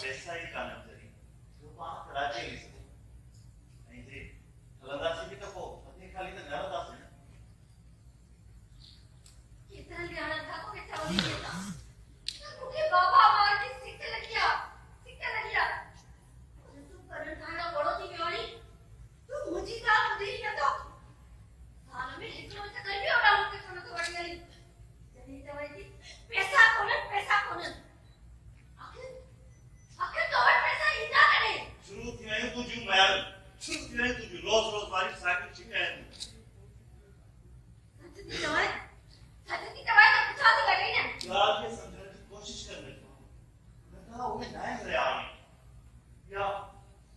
पैसा ही कान जरी जो पाण कराचे नहीं सको नहीं जे हलंदासी भी तो को अते खाली तो घर दासे कितना ध्यान था को के चावली देता मुझे बाबा मार के सिक्के लग गया तू करन खाना बड़ो थी मेवाड़ी तू मुझी का मुझे क्या तो साल में हिजरो से कर भी और मुझे खाना तो बढ़ गई जनी दवाई थी पैसा कोन आखिर तो और पैसा इना करे शुरू थी मैं तू जू मैं शुरू थी मैं तू रोज रोज वाली साइकिल छिके सच्ची दवाई तो पिछा दी लगी ना यार ये समझने की कोशिश कर रही हूं बता वो नहीं रहे आए या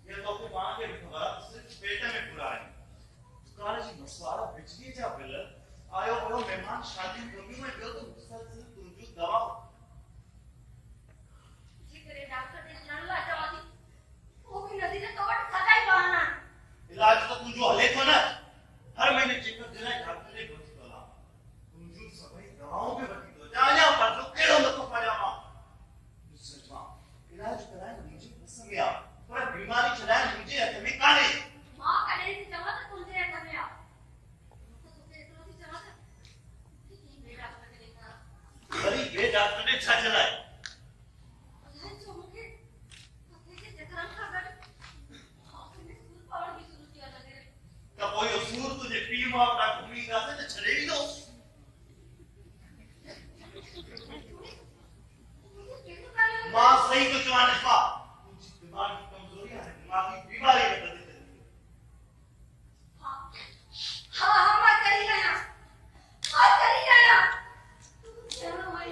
ये तो अपने मां के खबर सिर्फ पेट में पूरा है दुकान जी मसवाड़ा बिजली जा बिल आयो बड़ो मेहमान शादी कमी में गयो तो मुसलसल तुमजू दवा जी करे डॉक्टर ने जानला चाहती वो भी नदी ने तो सगाई बहाना इलाज तो तुमजू हले को ना हर महीने चेकअप देना डॉक्टर ने भर्ती करा तुमजू सभी दवाओं पे भर्ती दो जा पर जो केड़ो मत पड़ा मां सचमा इलाज कराए मुझे पसंद गया पर बीमारी चलाए मुझे हमें काले मां कने से जमा तो तुझे हमें आ तो तुझे तो थी जमा था कि बेटा डॉक्टर ने देखा बड़ी बे डॉक्टर ने छा चलाए अरे जो मुझे के चक्कर खा गए आपने सूर पावर भी शुरू किया था तेरे तो कोई सूर तुझे पी मार का घूमी का से छड़े ही दो मां सही तो चवाने पा तुझी दिमाग की कमजोरी है दिमाग की बीमारी है बदल जाती हां मत करी गया तू चलो भाई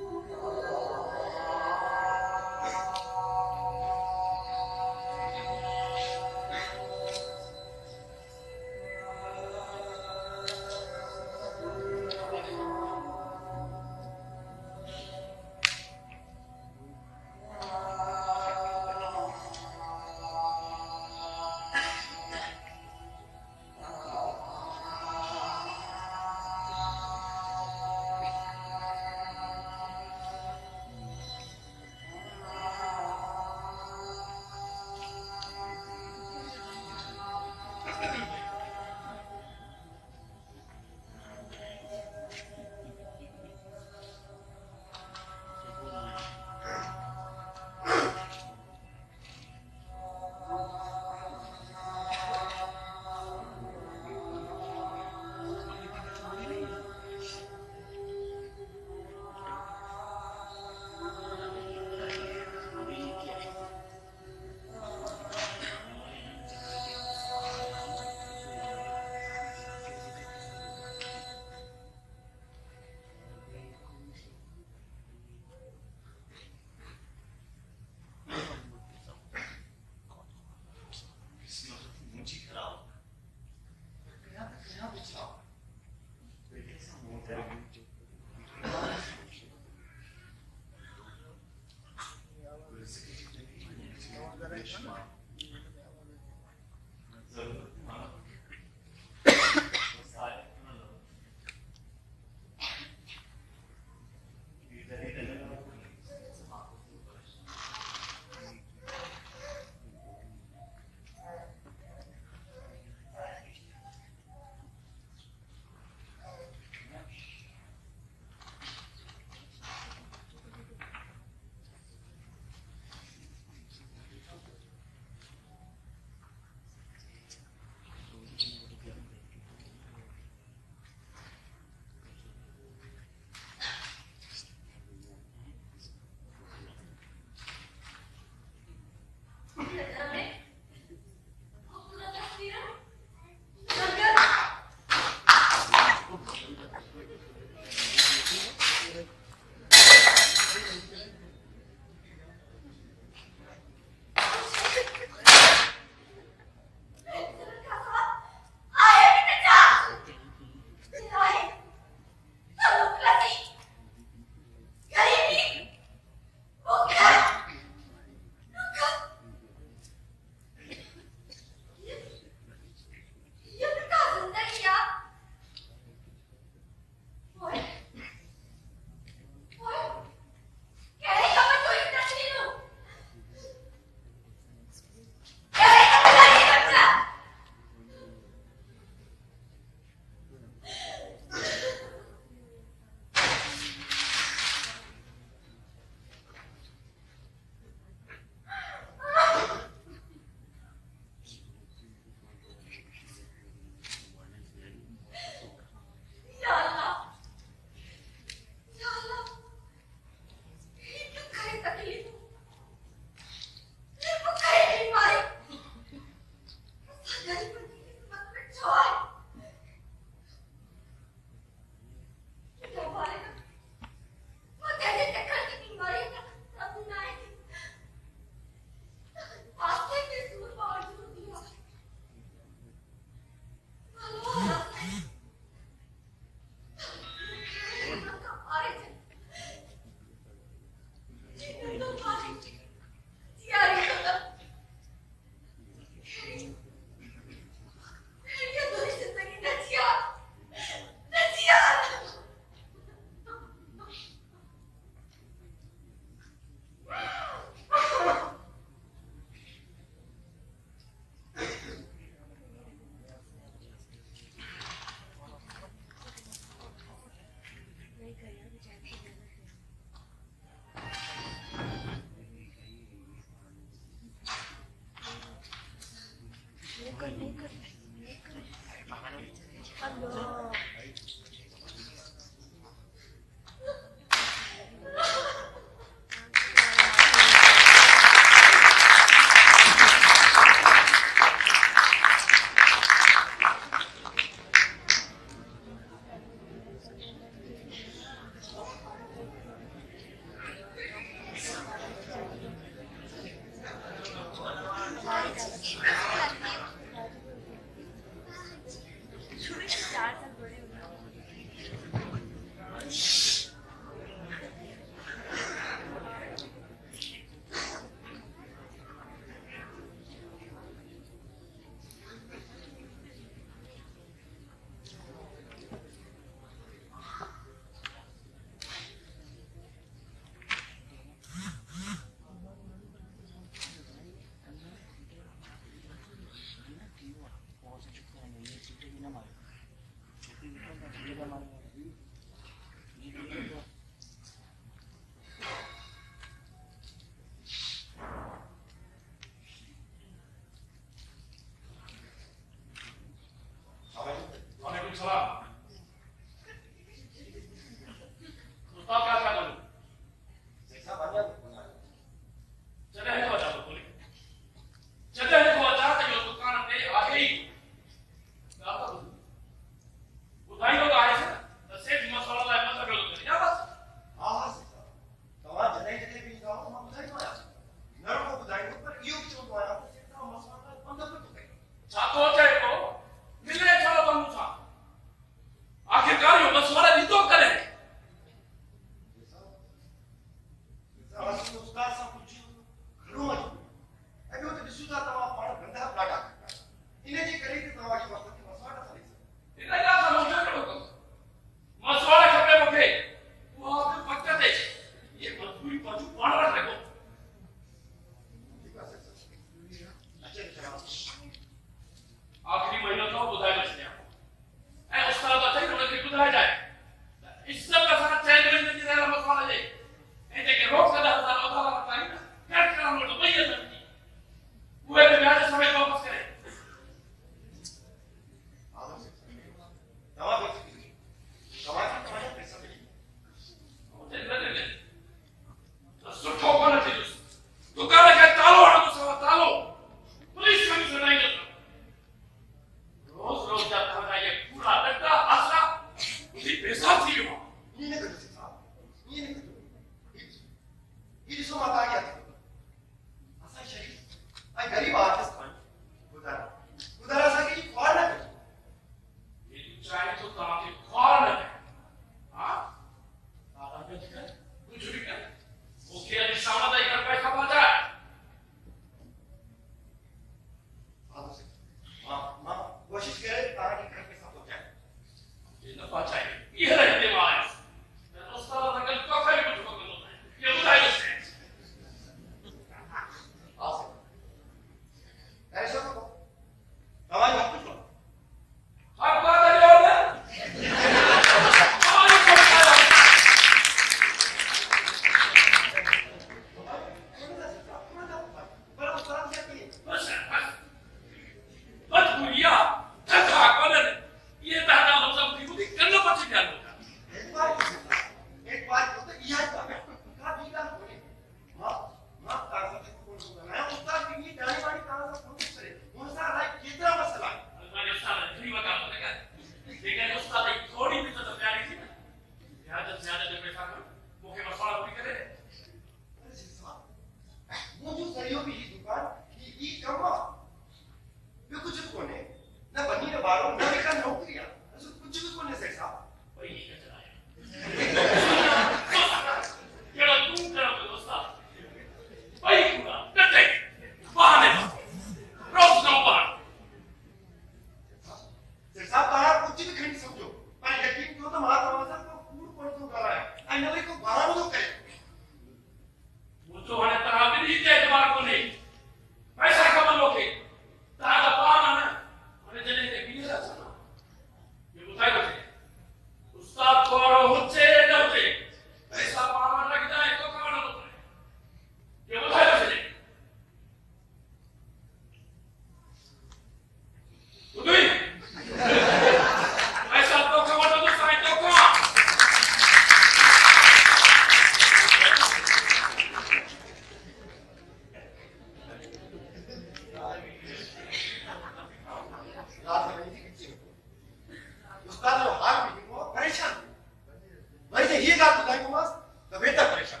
ॻाल्हि ॿुधाईंदोमांसि त वेतर परेशान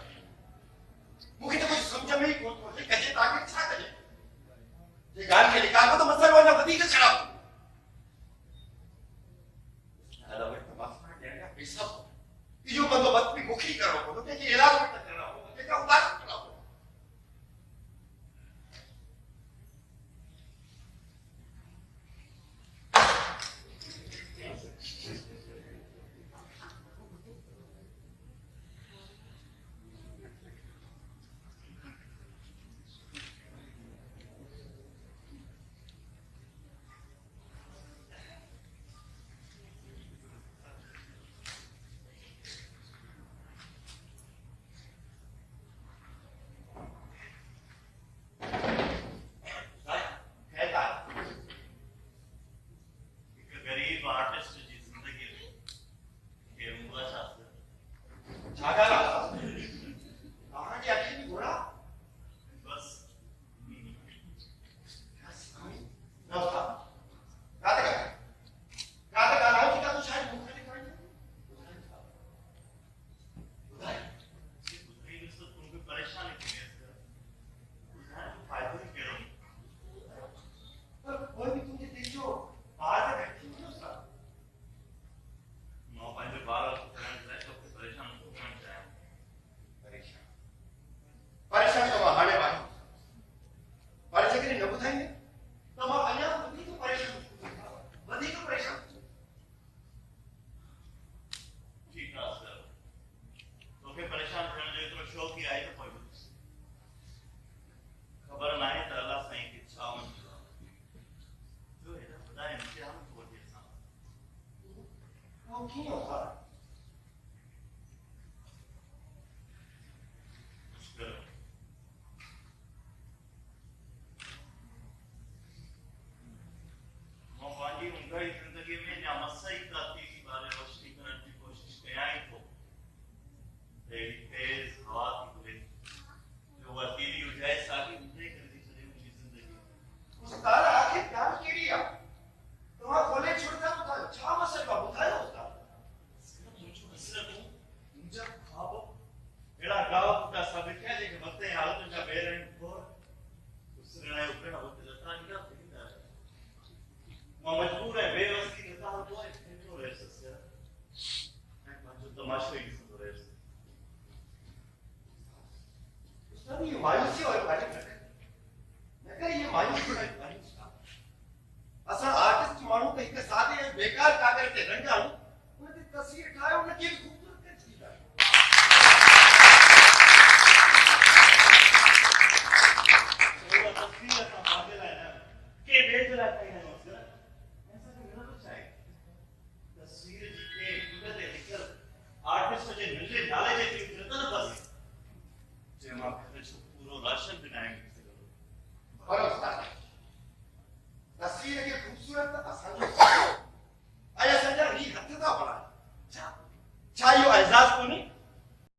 मूंखे त कुझु सम्झ में ई कोन थो अचे कजे त आख़िर छा कजे जे ॻाल्हि खे निकालो त मसइलो अञा वधीक ख़राब थींदो दादा वटि त मास्टर ॾियण जा पैसा कोन्हे इहो बंदोबस्त बि मूंखे ई करणो पवंदो कंहिंखे इलाज वटि त करणो पवंदो कंहिंजा उदास करणो पवंदो जिंदगी में या मसई प्राप्ति की बारे रोशनी करने की कोशिश कया ही तो तेज हवा की बुरे जो वतीली उजाए साकी मुझे कर दी चले मुझी जिंदगी उस्ताद आखिर क्या किया तुम कॉलेज छोड़ता तो छा मसला बुधायो उस्ताद सिर्फ मुझे हसरत हूं मुझे ख्वाब एड़ा गाव का सब क्या जे मते हालत जा बेरन को उसने ऊपर होते लता निका फिरदा मैं मजबूर है बेवसी नता हो तो इनको रह सकते हैं मैं जो तमाशा ही सुन रहे हैं उस्ताद ये मायूसी और बात नकर ये मायूसी और बात असा आर्टिस्ट मानू त एक सादे बेकार कागर ते रंगाणू उन ते तस्वीर ठायो उन के खूबसूरत ते थी दा वो तस्वीर का बादल है ना के बेजला कहीं ना उसका ऐसा तो मेरा तो चाहिए तस्वीर जी के उधर निकल आर्टिस्ट जे मिले नाले जे की जतन बस जे मां खर्च पूरो राशन बनाएंगे और उस्ताद तस्वीर के खूबसूरत असन